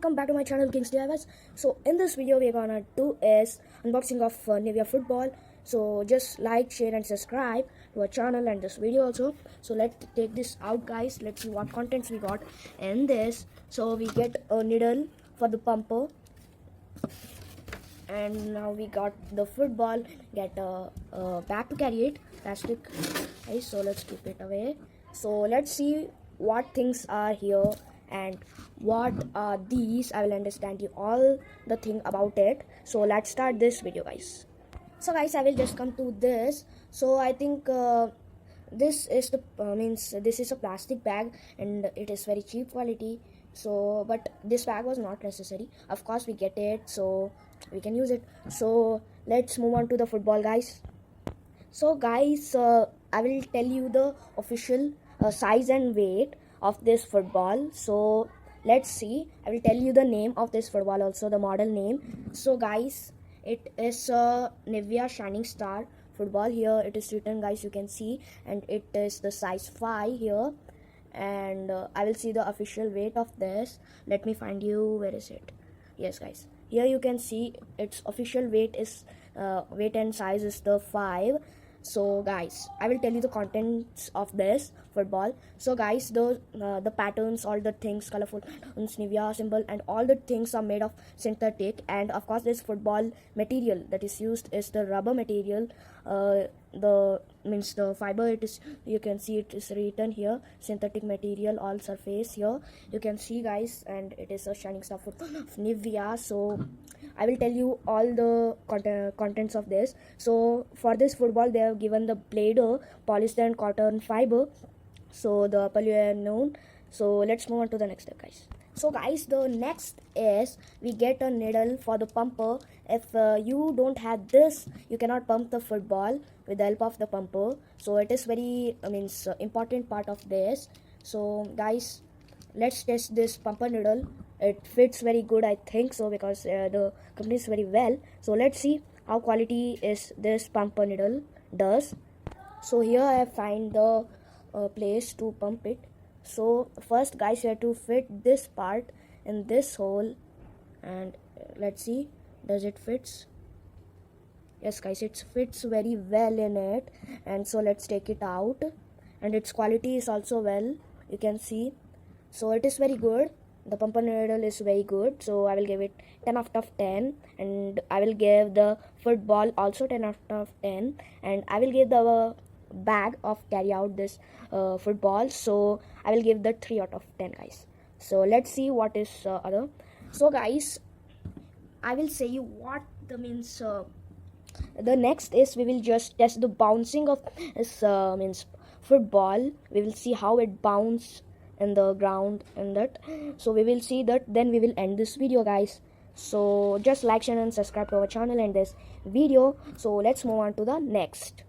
welcome back to my channel Kings DIYs. So in this video we're gonna do is unboxing of Nivea football. So just like, share and subscribe to our channel and this video also. So let's take this out, guys. Let's see what contents we got in this. So we get a needle for the pumper, and now we got the football. Get a bag to carry it, plastic. Okay, so let's keep it away. So let's see what things are here and what are these. I will understand you all the thing about it. So let's start this video, guys. So guys, I will just come to this. So I think this is the this is a plastic bag and it is very cheap quality. So but this bag was not necessary. Of course we get it, so we can use it. So let's move on to the football, guys. So guys, I will tell you the official size and weight of this football. So let's see. I will tell you the name of this football, also the model name. So guys, it is a Nivea Shining Star football. Here it is written, guys, you can see, and it is the size 5 here. And I will see the official weight of this. Let me find you, where is it? Yes guys, here you can see its official weight is weight and size is the 5. So guys, I will tell you the contents of this football. So guys, the patterns, all the things, colorful patterns, Nivea symbol and all the things are made of synthetic. And of course this football material that is used is the rubber material. The fiber, it is, you can see it is written here, synthetic material, all surface here you can see, guys, and it is a shining star of Nivea. So I will tell you all the contents of this. So for this football they have given the blade polyester and cotton fiber, so the polyester known. So let's move on to the next step, guys. So guys, the next is we get a needle for the pumper. If you don't have this, you cannot pump the football with the help of the pumper. So it is very important part of this. So guys, let's test this pumper needle. It fits very good, I think so, because the company is very well. So let's see how quality is this pumper needle does. So here I find the place to pump it. So first, guys, you have to fit this part in this hole, and let's see, does it fits? Yes guys, it fits very well in it. And so let's take it out, and its quality is also well, you can see. So it is very good. The pumper needle is very good, so I will give it 10 out of 10. And I will give the football also 10 out of 10. And I will give the bag of carry out this football, so I will give that 3 out of 10, guys. So let's see what is other. So guys, I will say you what the the next is we will just test the bouncing of this football. We will see how it bounces in the ground and that. So we will see that, then we will end this video, guys. So just like, share and subscribe to our channel and this video. So let's move on to the next.